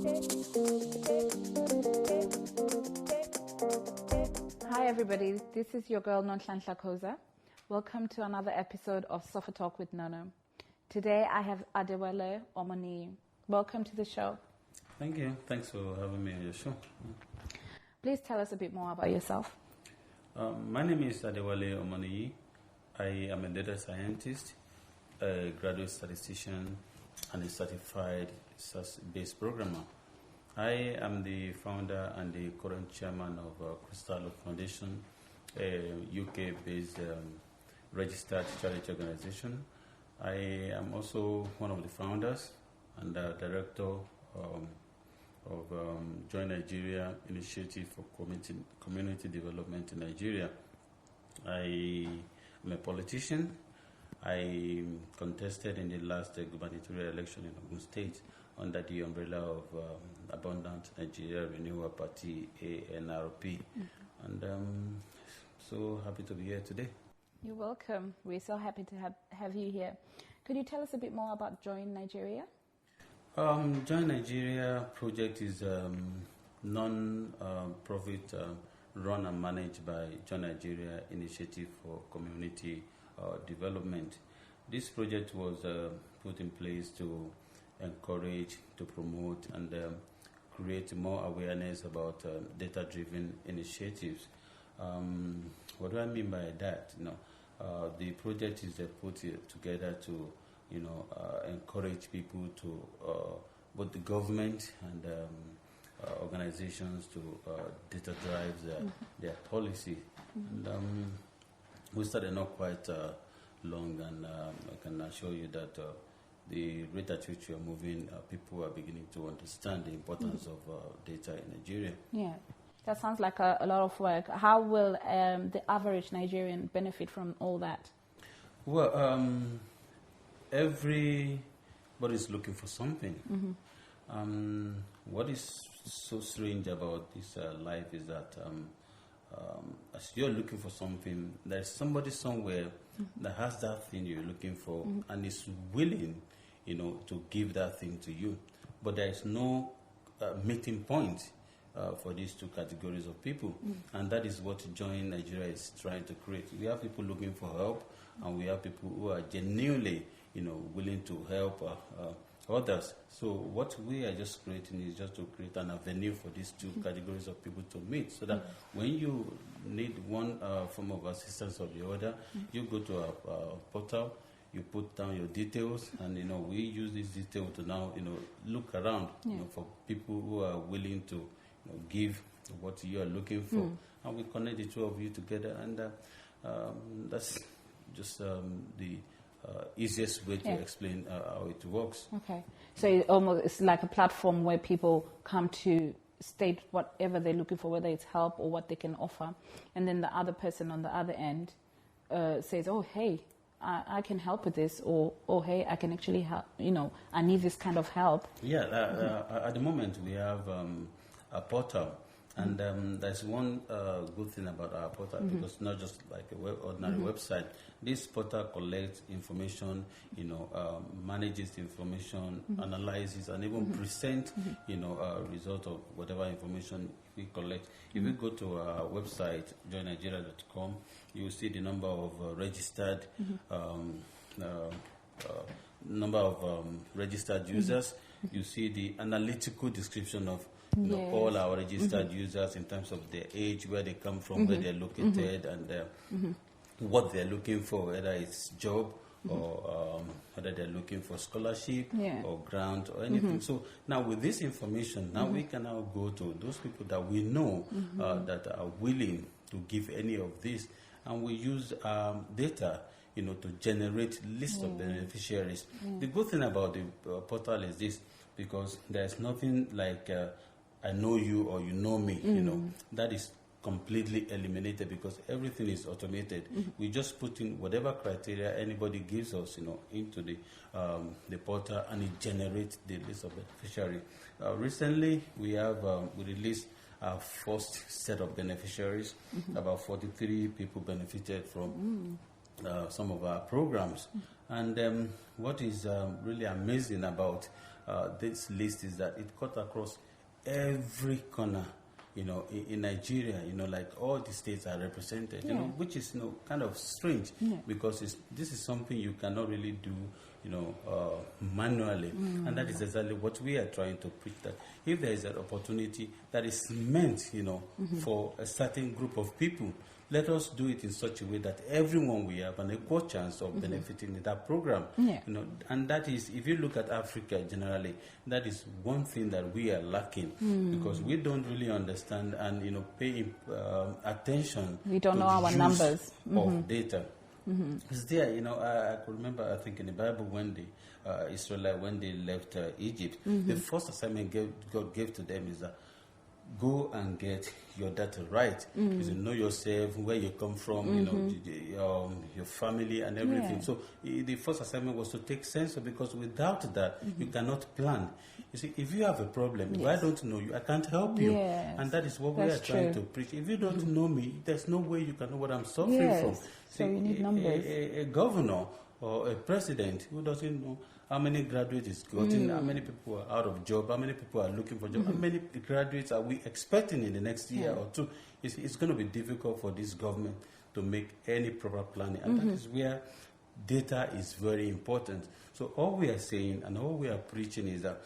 Hi everybody, this is your girl Nonhlanhla Koza. Welcome to another episode of Sofa Talk with Nono. Today I have Adewale Omoniyi. Welcome to the show. Thank you. Thanks for having me on your show. Please tell us a bit more about yourself. My name is Adewale Omoniyi. I am a data scientist, a graduate statistician, and a certified SAS Base programmer. I am the founder and the current chairman of Crystal Foundation, a UK-based registered charity organization. I am also one of the founders and director of Join Nigeria Initiative for Community Development in Nigeria. I am a politician. I contested in the last gubernatorial election in Ogun State under the umbrella of Abundant Nigeria Renewal Party, ANRP. And so happy to be here today. You're welcome. We're so happy to have you here. Could you tell us a bit more about Join Nigeria? Join Nigeria project is non-profit run and managed by Join Nigeria Initiative for Community Development. This project was put in place to encourage, to promote, and create more awareness about data-driven initiatives. What do I mean by that? The project is put together to, encourage people to, both the government and organizations to data drive their policy. And we started not quite long, and I can assure you that the rate at which we are moving, people are beginning to understand the importance of data in Nigeria. Yeah, that sounds like a lot of work. How will the average Nigerian benefit from all that? Well, everybody's looking for something. What is so strange about this life is that as you're looking for something, there's somebody somewhere that has that thing you're looking for and is willing, to give that thing to you. But there is no meeting point for these two categories of people. And that is what Join Nigeria is trying to create. We have people looking for help, and we have people who are genuinely, willing to help others. So what we are just creating is just to create an avenue for these two categories of people to meet, so that when you need one form of assistance or the other, you go to a portal, you put down your details, and we use this detail to now look around for people who are willing to give what you are looking for, and we connect the two of you together, and that's just the easiest way to explain how it works. Okay, so it's like a platform where people come to state whatever they're looking for, whether it's help or what they can offer, and then the other person on the other end says, "Oh, hey, I can help with this," or "Oh, hey, I can actually help. I need this kind of help." Yeah, at the moment we have a portal. And there's one good thing about our portal, because it's not just like a ordinary website. This portal collects information, manages the information, analyzes, and even present, a result of whatever information we collect. If you go to our website, joinnigeria.com, you will see the number of registered users. You see the analytical description of all our registered users in terms of their age, where they come from, where they're located, and what they're looking for, whether it's job or whether they're looking for scholarship or grant or anything. So now with this information, now we can now go to those people that we know that are willing to give any of this, and we use data to generate lists of beneficiaries. The good thing about the portal is this, because there's nothing like I know you or you know me, that is completely eliminated, because everything is automated. We just put in whatever criteria anybody gives us, into the portal, and it generates the list of beneficiaries. Recently, we released our first set of beneficiaries. About 43 people benefited from some of our programs. And what is really amazing about this list is that it cut across every corner, in Nigeria, like all the states are represented, which is, kind of strange because this is something you cannot really do, manually. And that is exactly what we are trying to preach, that if there is an opportunity that is meant, for a certain group of people, let us do it in such a way that everyone will have an equal chance of benefiting in that program. And that is, if you look at Africa generally, that is one thing that we are lacking because we don't really understand and pay attention. We don't know our numbers of data. Because there, I could remember, I think in the Bible when the Israelites, when they left Egypt, the first assignment God gave to them is that go and get your data right. You know yourself, where you come from, your family and everything. So the first assignment was to take census, because without that, you cannot plan. You see, if you have a problem, if I don't know you, I can't help you. And that is what we are trying to preach. If you don't know me, there's no way you can know what I'm suffering from. So you need numbers. A governor or a president who doesn't know how many graduates is gotten, how many people are out of job, how many people are looking for job, how many graduates are we expecting in the next year or two. It's going to be difficult for this government to make any proper planning, and that is where data is very important. So all we are saying and all we are preaching is that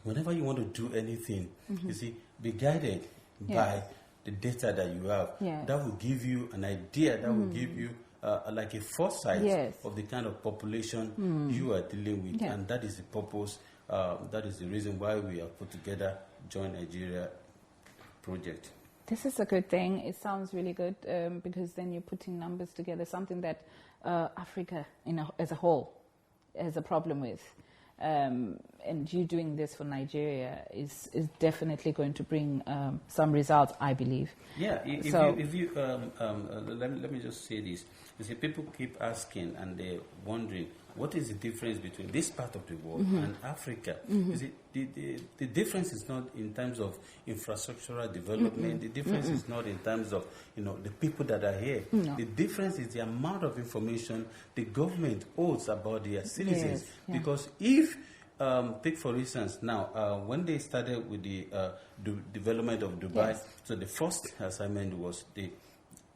whenever you want to do anything, you see, be guided by the data that you have. That will give you an idea, that will give you like a foresight of the kind of population you are dealing with, and that is the purpose, that is the reason why we have put together Join Nigeria project. This is a good thing. It sounds really good because then you're putting numbers together, something that Africa as a whole has a problem with. And you doing this for Nigeria is definitely going to bring some results, I believe. Yeah, let me just say this. You see, people keep asking and they're wondering, what is the difference between this part of the world and Africa? You see, the difference is not in terms of infrastructural development. The difference is not in terms of the people that are here. The difference is the amount of information the government holds about their citizens. Because if take for instance now, when they started with the development of Dubai, so the first assignment was they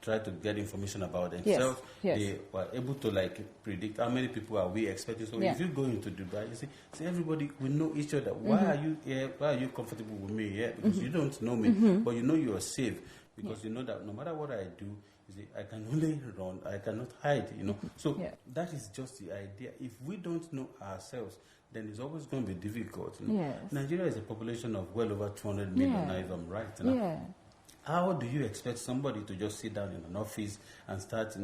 tried to get information about themselves. They were able to predict how many people are we expecting. So if you go into Dubai, you see everybody will know each other. Why are you here? Why are you comfortable with me here? Because you don't know me, but you know you are safe, because you know that no matter what I do, you see, I can only run, I cannot hide. So that is just the idea. If we don't know ourselves, then it's always going to be difficult. Nigeria is a population of well over 200 million now, if I'm right. How do you expect somebody to just sit down in an office and start,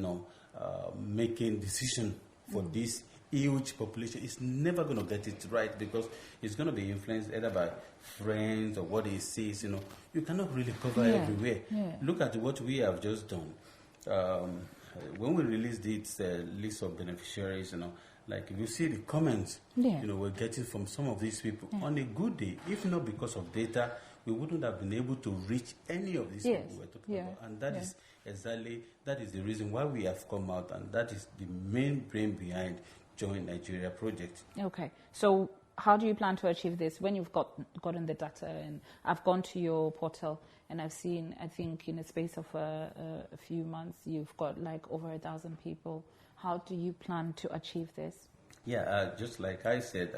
making decision for this huge population? It's never going to get it right, because it's going to be influenced either by friends or what he sees. You cannot really cover everywhere. Look at what we have just done. When we released this list of beneficiaries, like if you see the comments, we're getting from some of these people on a good day, if not because of data, we wouldn't have been able to reach any of these people we're talking about. And that is exactly, that is the reason why we have come out, and that is the main brain behind Join Nigeria project. Okay, so how do you plan to achieve this when you've gotten the data? And I've gone to your portal and I've seen, I think in a space of a few months, you've got over 1,000 people. How do you plan to achieve this? Yeah, just like I said,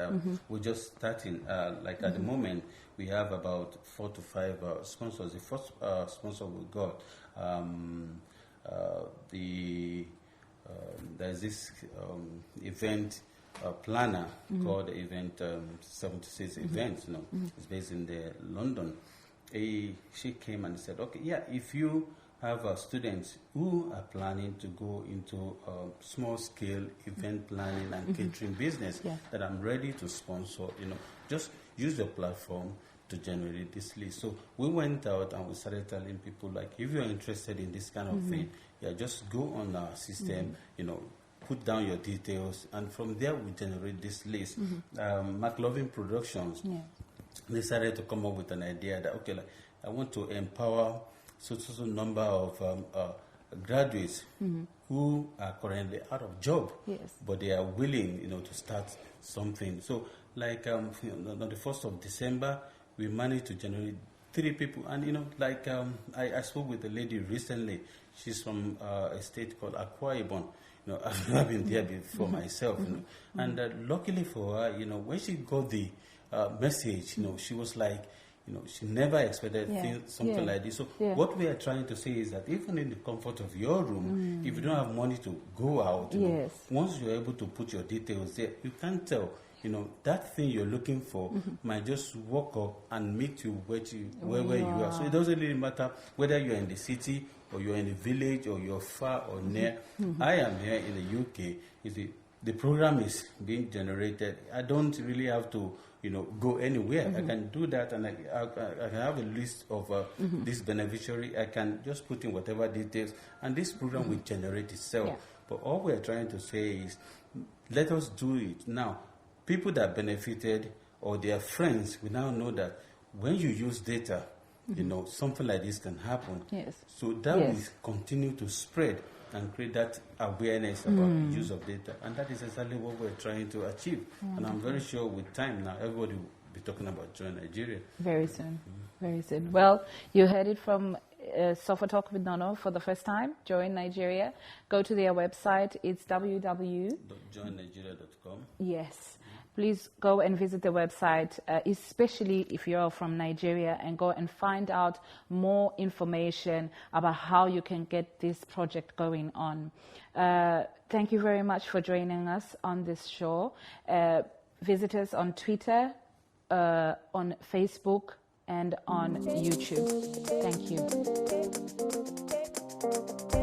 we're just starting. At the moment, we have about 4 to 5 sponsors. The first sponsor we got, there's this event planner called Event 76 Events. It's based in London. She came and said, okay, if you have students who are planning to go into small-scale event planning and catering business, that I'm ready to sponsor, just use the platform to generate this list. So we went out and we started telling people, if you're interested in this kind of thing, just go on our system, put down your details, and from there we generate this list. McLovin Productions, they started to come up with an idea that, okay, I want to empower so number of graduates who are currently out of job, but they are willing, to start something. So like on the 1st of December, we managed to generate 3 people. And, I spoke with a lady recently. She's from a state called Kwara State. I've been there before myself. And luckily for her, when she got the message, she was like, she never expected something like this. So what we are trying to say is that even in the comfort of your room, if you don't have money to go out, once you're able to put your details there, you can tell, that thing you're looking for might just walk up and meet you where you are. So it doesn't really matter whether you're in the city or you're in the village or you're far or near. I am here in the UK. The program is being generated. I don't really have to go anywhere. I can do that, and I can have a list of this beneficiary. I can just put in whatever details, and this program will generate itself. Yeah. But all we're trying to say is, let us do it now. People that benefited or their friends will now know that when you use data, something like this can happen. Yes. So that will continue to spread and create that awareness about the use of data. And that is exactly what we're trying to achieve. And I'm very sure with time now, everybody will be talking about Join Nigeria. Very soon. Very soon. Well, you heard it from Sofa Talk with Nono for the first time, Join Nigeria. Go to their website. It's www.joinnigeria.com. Yes. Please go and visit the website, especially if you're from Nigeria, and go and find out more information about how you can get this project going on. Thank you very much for joining us on this show. Visit us on Twitter, on Facebook, and on YouTube. Thank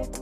you.